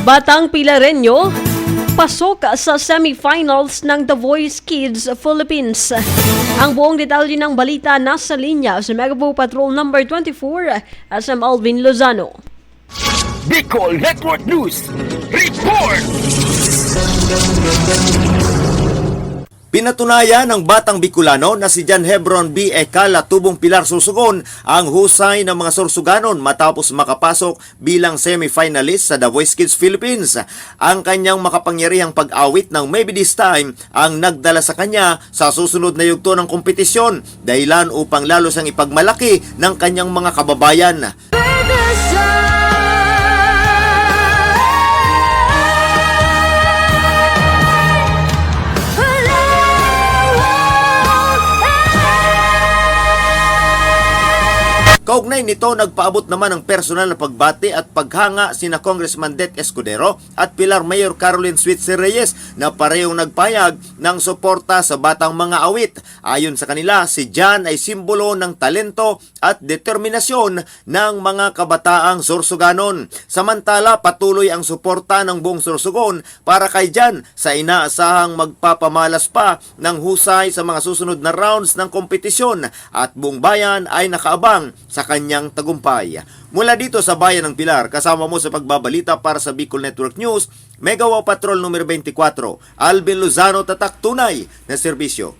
Batang Pilareño, pasok sa semifinals ng The Voice Kids Philippines. Ang buong detalye ng balita nasa linya sa Megapo Patrol number 24, SM Alvin Lozano. Bicol Network News Report! Pinatunayan ng batang Bicolano na si John Hebron B. Ekala Tubong Pilar Sursugon ang husay ng mga Sursuganon matapos makapasok bilang semi-finalist sa The Voice Kids Philippines. Ang kanyang makapangyarihang pag-awit ng Maybe This Time ang nagdala sa kanya sa susunod na yugto ng kompetisyon, dahilan upang lalo siyang ipagmalaki ng kanyang mga kababayan. Kaugnay nito, nagpaabot naman ng personal na pagbati at paghanga sina Congressman Det Escudero at Pilar Mayor Caroline Switzer Reyes na parehong nagpayag ng suporta sa batang mga awit. Ayon sa kanila, si John ay simbolo ng talento at determinasyon ng mga kabataang Sursuganon. Samantala, patuloy ang suporta ng buong Sursugon para kay John sa inaasahang magpapamalas pa ng husay sa mga susunod na rounds ng kompetisyon at buong bayan ay nakaabang sa kanyang tagumpay. Mula dito sa Bayan ng Pilar, kasama mo sa pagbabalita para sa Bicol Network News, Megapo Patrol numero 24, Alvin Lozano, tatak tunay na serbisyo.